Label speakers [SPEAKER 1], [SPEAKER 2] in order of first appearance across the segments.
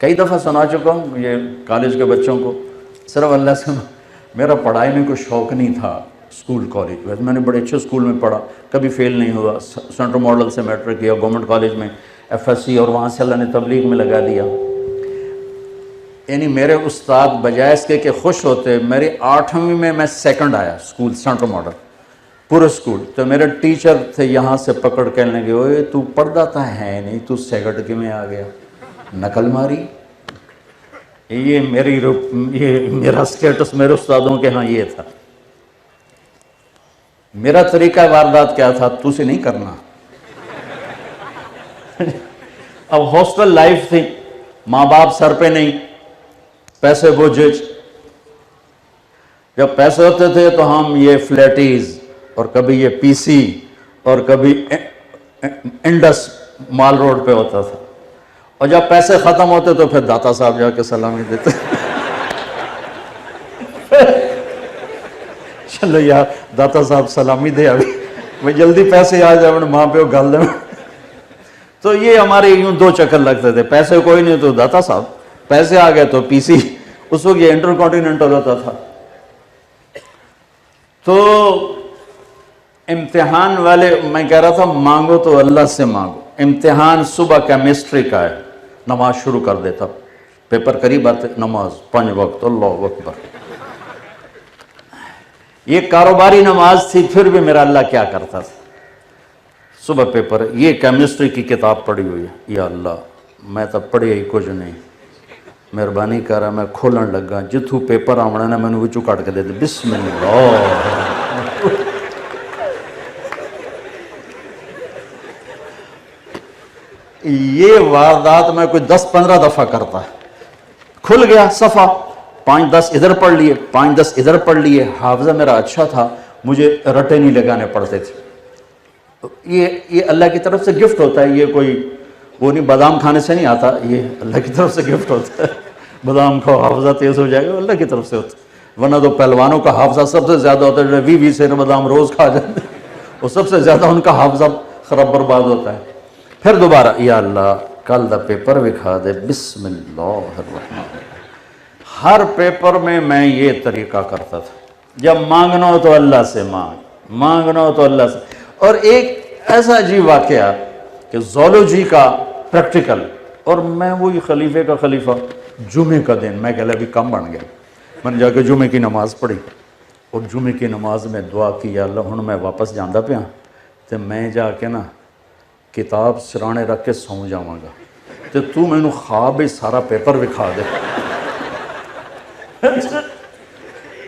[SPEAKER 1] کئی دفعہ سنا چکا ہوں یہ کالج کے بچوں کو. صرف اللہ سے میرا پڑھائی میں کوئی شوق نہیں تھا اسکول کالج میں. میں نے بڑے اچھے اسکول میں پڑھا, کبھی فیل نہیں ہوا. سینٹرل ماڈل سے میٹرک کیا, گورنمنٹ کالج میں FSC, اور وہاں سے اللہ نے تبلیغ میں لگا دیا. یعنی میرے استاد بجائے اس کے کہ خوش ہوتے, میری 8ویں میں میں سیکنڈ آیا اسکول سینٹرل ماڈل پورے اسکول. تو میرے ٹیچر تھے یہاں سے پکڑ کہنے لگے, اوے تو پڑھتا تھا ہے نہیں, تو سیکنڈ کے میں آ گیا, نقل ماری. یہ میرا سٹیٹس میرے استادوں کے ہاں یہ تھا. میرا طریقہ واردات کیا تھا, تو سے نہیں کرنا. اب ہاسٹل لائف تھی, ماں باپ سر پہ نہیں, پیسے بوجھ. جب پیسے ہوتے تھے تو ہم یہ فلیٹیز اور کبھی یہ PC اور کبھی انڈس مال روڈ پہ ہوتا تھا. اور جب پیسے ختم ہوتے تو پھر داتا صاحب جا کے سلامی دیتے. چلو یار داتا صاحب سلامی دے, ابھی میں جلدی پیسے آ جائے ماں پہ گل دیں. تو یہ ہمارے یوں 2 چکر لگتے تھے. پیسے کوئی نہیں تو داتا صاحب, پیسے آ گئے تو PC. اس وقت یہ انٹر کانٹیننٹل ہوتا تھا. تو امتحان والے, میں کہہ رہا تھا مانگو تو اللہ سے مانگو. امتحان صبح کیمسٹری کا ہے, نماز شروع کر دیتا, پیپر قریب آتے, نماز 5 وقت, اللہ اکبر. یہ کاروباری نماز تھی, پھر بھی میرا اللہ کیا کرتا تھا. صبح پیپر, یہ کیمسٹری کی کتاب پڑھی ہوئی ہے, یا اللہ میں تو پڑھی ہی کچھ نہیں, مہربانی کر رہا. میں کھولن لگا, جتھوں پیپر آمنا نا میں وچوں کٹ کے دے دے, بسم اللہ. یہ واردات میں کوئی 10-15 دفعہ کرتا ہے. کھل گیا صفحہ, 5-10 ادھر پڑھ لیے, 5-10 ادھر پڑھ لیے. حافظہ میرا اچھا تھا, مجھے رٹے نہیں لگانے پڑتے تھے. یہ اللہ کی طرف سے گفٹ ہوتا ہے. یہ کوئی وہ نہیں, بادام کھانے سے نہیں آتا, یہ اللہ کی طرف سے گفٹ ہوتا ہے. بادام کھاؤ حافظہ تیز ہو جائے گا, اللہ کی طرف سے ہوتا ہے. ورنہ تو پہلوانوں کا حافظہ سب سے زیادہ ہوتا ہے, 20 سے بادام روز کھا جاتے ہیں, وہ سب سے زیادہ ان کا حافظہ خراب برباد ہوتا ہے. پھر دوبارہ, یا اللہ کل دا پیپر دکھا دے, بسم اللہ الرحمن. ہر پیپر میں یہ طریقہ کرتا تھا. جب مانگنا ہو تو اللہ سے مانگنا ہو تو اللہ سے. اور ایک ایسا عجیب واقعہ کہ زولوجی کا پریکٹیکل, اور میں وہی خلیفے کا خلیفہ. جمعے کا دن میں کہہ ابھی کم بن گیا, میں نے جا کے جمعے کی نماز پڑھی, اور جمعے کی نماز میں دعا کی, یا اللہ ہن میں واپس جانا پیا تو میں جا کے نا کتاب سرانے رکھ کے سو جاواں گا, تو مینوں خواب ہی سارا پیپر وکھا دے.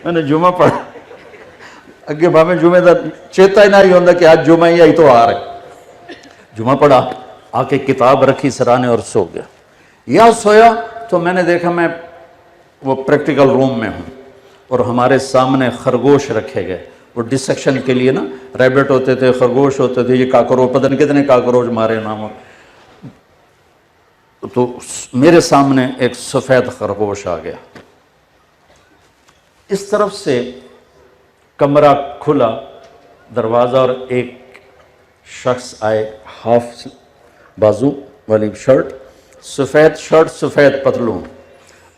[SPEAKER 1] میں نے جمعہ پڑھا, اگے بھاویں جمعے دا چیتا ہی نہیں ہوندا کہ آج جمعہ ہی تو آ رہے. جمعہ پڑھا, آ کے کتاب رکھی سرانے اور سو گیا. یا سویا تو میں نے دیکھا میں وہ پریکٹیکل روم میں ہوں, اور ہمارے سامنے خرگوش رکھے گئے. وہ ڈسیکشن کے لیے نا, ریبٹ ہوتے تھے, خرگوش ہوتے تھے, یہ کاکروچ, پتہ نہیں کتنے کاکروچ مارے نام. تو میرے سامنے ایک سفید خرگوش آ گیا. اس طرف سے کمرہ کھلا, دروازہ, اور ایک شخص آئے, ہاف بازو والی شرٹ, سفید شرٹ, سفید پتلون,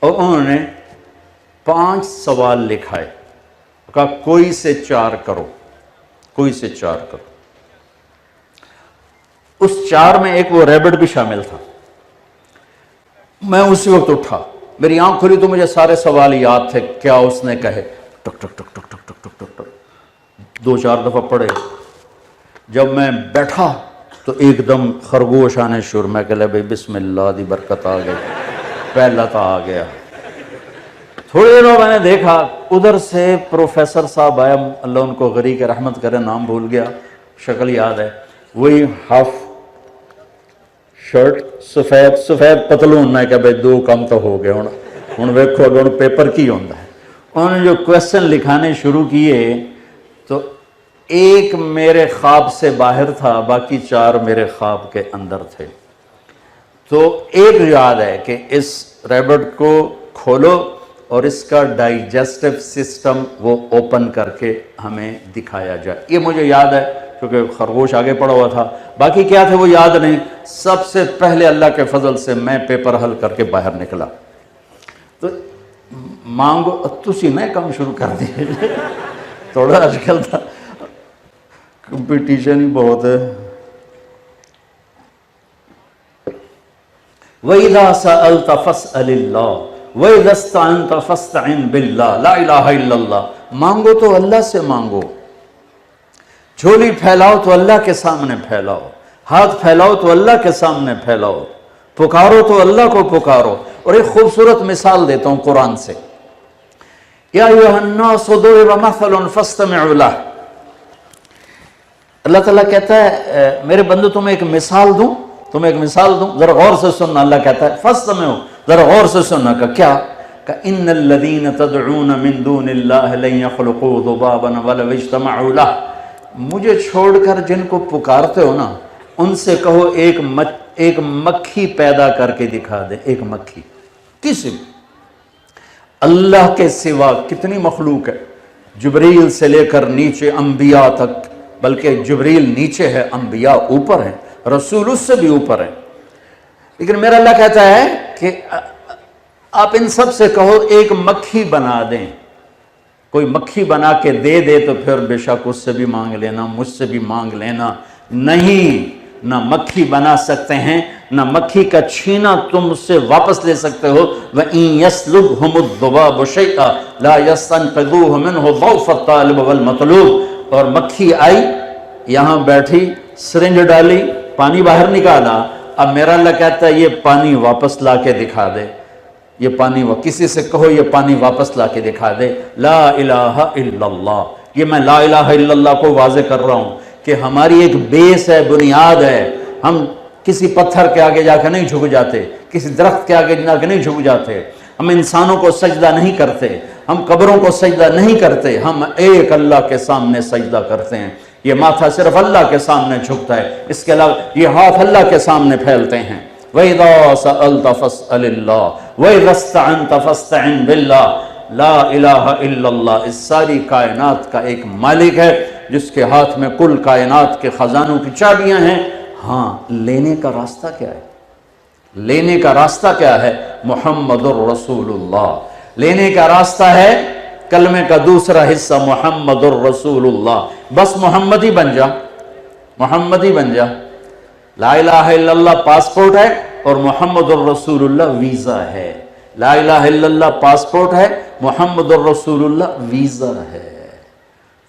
[SPEAKER 1] اور انہوں نے 5 سوال لکھائے. کہا کوئی سے 4 کرو, کوئی سے 4 کرو. اس 4 میں ایک وہ ریبٹ بھی شامل تھا. میں اسی وقت اٹھا, میری آنکھ کھلی تو مجھے سارے سوال یاد تھے, کیا اس نے کہے, ٹک ٹک ٹک ٹک ٹک ٹک ٹک ٹک 2-4 دفعہ پڑھے. جب میں بیٹھا تو ایک دم خرگوش آنے شروع. میں کہہ لے بھائی بسم اللہ دی برکت آ گئی, پہلا تا آ گیا. تھوڑی دیر میں نے دیکھا ادھر سے پروفیسر صاحب آیا, اللہ ان کو غریق رحمت کرے, نام بھول گیا, شکل یاد ہے, وہی ہاف شرٹ, سفید پتلون. میں کہا بھائی 2 کم تو ہو گئے, ہن ویکھو اگے ہن پیپر کی ہوندا ہے. انہوں نے جو کویسچن لکھانے شروع کیے تو ایک میرے خواب سے باہر تھا, باقی 4 میرے خواب کے اندر تھے. تو ایک یاد ہے کہ اس ریبٹ کو کھولو اور اس کا ڈائجسٹو سسٹم وہ اوپن کر کے ہمیں دکھایا جائے. یہ مجھے یاد ہے کیونکہ خرگوش آگے پڑا ہوا تھا، باقی کیا تھے وہ یاد نہیں۔ سب سے پہلے اللہ کے فضل سے میں پیپر حل کر کے باہر نکلا، تو مانگو تسی نہ کام شروع کر دیے تھوڑا آج کل تھا کمپٹیشن ہی بہت ہے۔ وَإِذَا سَأَلْتَ فَاسْأَلِ اللَّهِ وَإِذَا اسْتَعَنْتَ فَاسْتَعِنْ بِاللَّهِ لا الہ الا اللہ۔ مانگو تو اللہ سے مانگو، جھولی پھیلاؤ تو اللہ کے سامنے پھیلاؤ، ہاتھ پھیلاؤ تو اللہ کے سامنے پھیلاؤ، پکارو تو اللہ کو پکارو۔ اور ایک خوبصورت مثال دیتا ہوں قرآن سے، یا ایھا الناس ضرب مثل فاستمعوا لہ۔ اللہ تعالیٰ کہتا ہے میرے بندو تمہیں ایک مثال دوں، تمہیں ایک مثال دوں، ذرا غور سے سننا۔ اللہ کہتا ہے فاستمعوا، ذرا غور سے سننا۔ کہ کیا؟ کہ ان الذین تدعون من دون اللہ لن یخلقوا ذبابا ولو اجتمعوا لہ۔ مجھے چھوڑ کر جن کو پکارتے ہو نا، ان سے کہو ایک مکھی پیدا کر کے دکھا دے، ایک مکھی۔ کسی اللہ کے سوا کتنی مخلوق ہے، جبریل سے لے کر نیچے انبیاء تک، بلکہ جبریل نیچے ہے، انبیاء اوپر ہیں، رسول اس سے بھی اوپر ہیں، لیکن میرا اللہ کہتا ہے کہ آپ ان سب سے کہو ایک مکھی بنا دیں۔ کوئی مکھی بنا کے دے دے تو پھر بے شک اس سے بھی مانگ لینا، مجھ سے بھی مانگ لینا۔ نہیں، نہ مکھی بنا سکتے ہیں، نہ مکھی کا چھینا تم اس سے واپس لے سکتے ہو۔ وَإِن يَسْلُبْهُمُ الذُّبَابُ شَيْئًا لَا يَسْتَنقِذُوهُ مِنْهُ ضَعْفَ الطَّالِبِ وَالْمَطْلُوبِ۔ اور مکھی آئی، یہاں بیٹھی، سرنج ڈالی، پانی باہر نکالا، اب میرا اللہ کہتا ہے یہ پانی واپس لا کے دکھا دے، یہ پانی کسی سے کہو یہ پانی واپس لا کے دکھا دے۔ لا الہ الا اللہ، یہ میں لا الہ الا اللہ کو واضح کر رہا ہوں کہ ہماری ایک بیس ہے، بنیاد ہے۔ ہم کسی پتھر کے آگے جا کے نہیں جھک جاتے، کسی درخت کے آگے جا کے نہیں جھک جاتے، ہم انسانوں کو سجدہ نہیں کرتے، ہم قبروں کو سجدہ نہیں کرتے، ہم ایک اللہ کے سامنے سجدہ کرتے ہیں۔ یہ ماتھا صرف اللہ کے سامنے جھکتا ہے، اس کے علاوہ یہ ہاتھ اللہ کے سامنے پھیلتے ہیں۔ وَإِذَا سَأَلْتَ فَاسْأَلِ اللَّهِ وَإِذَا اسْتَعَنْتَ فَاسْتَعِنْ بِاللَّهِ لا الہ الا اللہ۔ اس ساری کائنات کا ایک مالک ہے جس کے ہاتھ میں کل کائنات کے خزانوں کی چابیاں ہیں۔ ہاں، لینے کا راستہ کیا ہے؟ لینے کا راستہ کیا ہے؟ محمد الرسول اللہ۔ لینے کا راستہ ہے کلمے کا دوسرا حصہ محمد الرسول اللہ۔ بس محمد ہی بن جا، محمد ہی بن جا۔ لا الہ الا اللہ پاسپورٹ ہے اور محمد الرسول اللہ ویزا ہے۔ لا الہ الا اللہ پاسپورٹ ہے، محمد الرسول اللہ ویزا ہے۔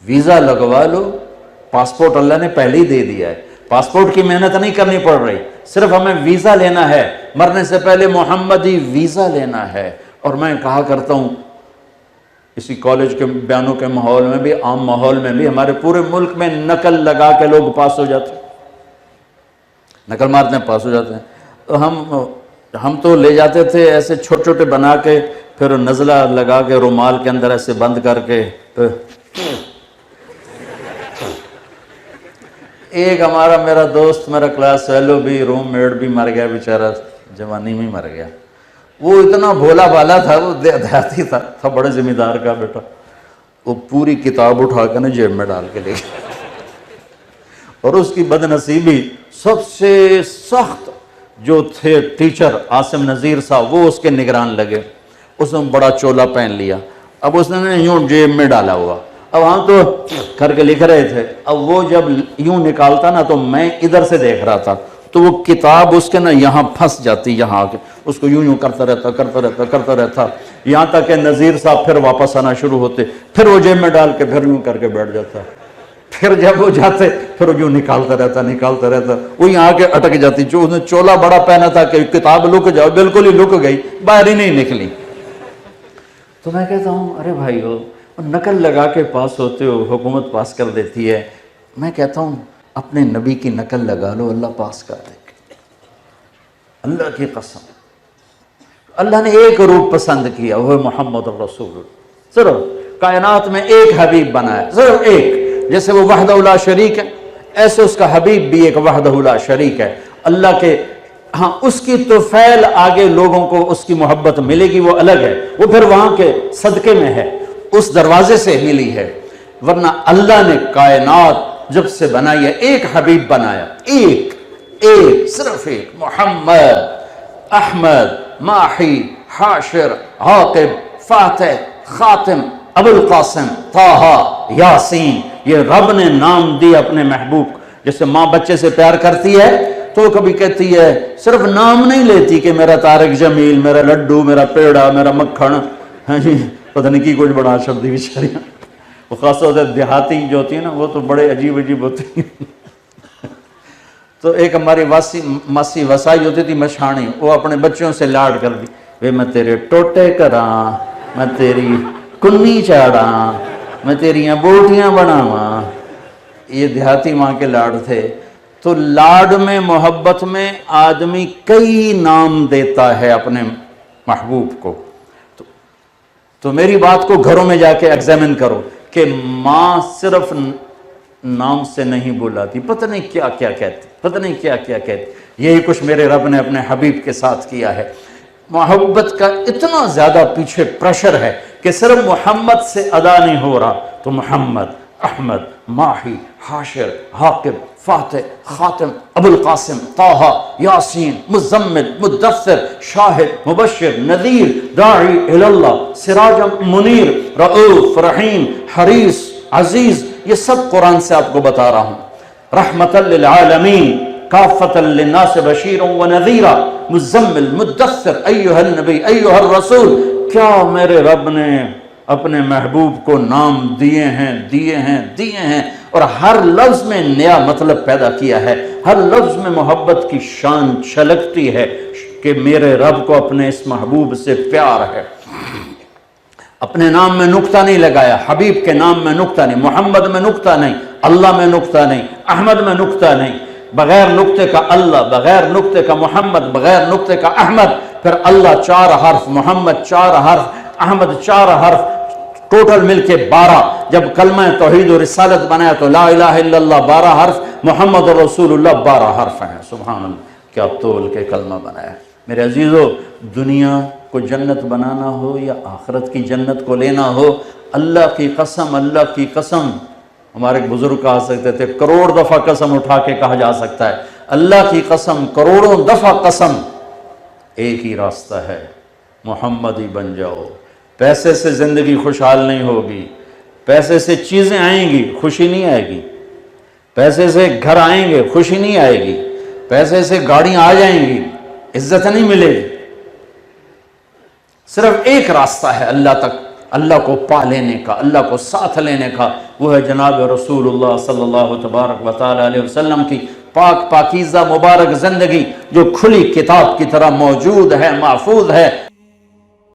[SPEAKER 1] ویزا لگوا لو، پاسپورٹ اللہ نے پہلے ہی دے دیا ہے، پاسپورٹ کی محنت نہیں کرنی پڑ رہی، صرف ہمیں ویزا لینا ہے، مرنے سے پہلے محمدی ویزا لینا ہے۔ اور میں کہا کرتا ہوں اسی کالج کے بیانوں کے ماحول میں بھی، عام ماحول میں بھی، ہمارے پورے ملک میں نقل لگا کے لوگ پاس ہو جاتے ہیں، نقل مارتے ہیں پاس ہو جاتے ہیں۔ تو ہم تو لے جاتے تھے ایسے چھوٹے چھوٹے بنا کے، پھر نزلہ لگا کے رومال کے اندر ایسے بند کر کے۔ ایک میرا دوست، میرا کلاس فیلو بھی، روم میٹ بھی مر گیا بیچارہ، جوانی میں مر گیا۔ وہ اتنا بھولا بالا تھا، وہ دیہاتی تھا بڑے ذمہ دار کا بیٹا، وہ پوری کتاب اٹھا کے نا جیب میں ڈال کے لے گیا۔ اور اس کی بد نصیبی، سب سے سخت جو تھے ٹیچر عاصم نذیر صاحب، وہ اس کے نگران لگے۔ اس نے بڑا چولا پہن لیا، اب اس نے یوں جیب میں ڈالا ہوا، اب ہم تو کر کے لکھ رہے تھے، اب وہ جب یوں نکالتا نا تو میں ادھر سے دیکھ رہا تھا، تو وہ کتاب اس کے نا یہاں پھنس جاتی، یہاں آ کے اس کو یوں کرتا رہتا، یہاں تک کہ نذیر صاحب پھر واپس آنا شروع ہوتے، پھر وہ جیب میں ڈال کے پھر یوں کر کے بیٹھ جاتا، پھر جب وہ جاتے پھر وہ یوں نکالتا رہتا، وہ یہاں آ کے اٹک جاتی۔ جو اس نے چولا بڑا پہنا تھا کہ کتاب لک جاؤ، بالکل ہی لک گئی، باہر ہی نہیں نکلی۔ تو میں کہتا ہوں ارے بھائی ہو، نقل لگا کے پاس ہوتے ہو، حکومت پاس کر دیتی ہے۔ میں کہتا ہوں اپنے نبی کی نقل لگا لو، اللہ پاس کر دے گا، اللہ کی قسم۔ اللہ نے ایک روپ پسند کیا، وہ محمد الرسول۔ صرف کائنات میں ایک حبیب بنایا، صرف ایک۔ جیسے وہ وحدہ لا شریک ہے، ایسے اس کا حبیب بھی ایک وحدہ لا شریک ہے۔ اللہ کے ہاں اس کی طفیل آگے لوگوں کو اس کی محبت ملے گی، وہ الگ ہے، وہ پھر وہاں کے صدقے میں ہے، اس دروازے سے ملی ہے۔ ورنہ اللہ نے کائنات جب سے بنائی ہے ایک حبیب بنایا، ایک صرف ایک، محمد، احمد، ماحی، حاشر، عاقب، فاتح، خاتم، ابو القاسم، طہ، یاسین، یہ رب نے نام دی اپنے محبوب کو۔ جیسے ماں بچے سے پیار کرتی ہے تو کبھی کہتی ہے، صرف نام نہیں لیتی کہ میرا طارق جمیل، میرا لڈو، میرا پیڑا، میرا مکھن، ہاں جی پتہ نہیں کی کچھ بڑا شبدی بیچاریاں، وہ خاص طور سے دیہاتی جو ہوتی ہیں نا وہ تو بڑے عجیب ہوتی ہیں۔ تو ایک ہماری ماسی وسائی ہوتی تھی مشانی، وہ اپنے بچوں سے لاڈ کر دی، وے میں تیرے ٹوٹے کراں، میں تیری کنی چاڑاں، میں تیریاں بوٹیاں بناواں۔ یہ دیہاتی ماں کے لاڈ تھے۔ تو لاڈ میں، محبت میں آدمی کئی نام دیتا ہے اپنے محبوب کو۔ تو میری بات کو گھروں میں جا کے ایگزامن کرو کہ ماں صرف نام سے نہیں بلاتی، پتہ نہیں کیا کیا کہتی، پتہ نہیں کیا کیا کہتی۔ یہی کچھ میرے رب نے اپنے حبیب کے ساتھ کیا ہے۔ محبت کا اتنا زیادہ پیچھے پریشر ہے کہ صرف محمد سے ادا نہیں ہو رہا، تو محمد، احمد، ماحی، حاشر، عاقب، فاتح، خاتم، ابو القاسم، طہ، یاسین، مزمل، مدثر، شاہد، مبشر، نذیر، داعی اللہ، سراجا منیر، رؤوف، رحیم، حریص، عزیز، یہ سب قرآن سے آپ کو بتا رہا ہوں۔ رحمتا للعالمین، کافتا للناس بشیرا ونذیرا، مزمل، مدثر، ایہا النبی، ایہا الرسول۔ کیا میرے رب نے اپنے محبوب کو نام دیے ہیں، اور ہر لفظ میں نیا مطلب پیدا کیا ہے۔ ہر لفظ میں محبت کی شان چھلکتی ہے کہ میرے رب کو اپنے اس محبوب سے پیار ہے۔ اپنے نام میں نقطہ نہیں لگایا، حبیب کے نام میں نقطہ نہیں، محمد میں نقطہ نہیں، اللہ میں نقطہ نہیں، احمد میں نقطہ نہیں، بغیر نقطے کا اللہ، بغیر نقطے کا محمد، بغیر نقطے کا احمد، پھر اللہ 4 حرف، محمد 4 حرف، احمد 4 حرف، ٹوٹل مل کے 12۔ جب کلمہ توحید و رسالت بنایا تو لا الہ الا اللہ 12 حرف، محمد رسول اللہ 12 حرف ہیں۔ سبحان اللہ، کیا تول کے کلمہ بنایا۔ میرے عزیزو، دنیا کو جنت بنانا ہو یا آخرت کی جنت کو لینا ہو، اللہ کی قسم، اللہ کی قسم، ہمارے ایک بزرگ کہا سکتے تھے، کروڑ دفعہ قسم اٹھا کے کہا جا سکتا ہے، اللہ کی قسم، کروڑوں دفعہ قسم، ایک ہی راستہ ہے، محمد ہی بن جاؤ۔ پیسے سے زندگی خوشحال نہیں ہوگی، پیسے سے چیزیں آئیں گی، خوشی نہیں آئے گی، پیسے سے گھر آئیں گے، خوشی نہیں آئے گی، پیسے سے گاڑیاں آ جائیں گی، عزت نہیں ملے گی۔ صرف ایک راستہ ہے اللہ تک، اللہ کو پا لینے کا، اللہ کو ساتھ لینے کا، وہ ہے جناب رسول اللہ صلی اللہ تبارک و تعالی علیہ وسلم کی پاک پاکیزہ مبارک زندگی، جو کھلی کتاب کی طرح موجود ہے، محفوظ ہے۔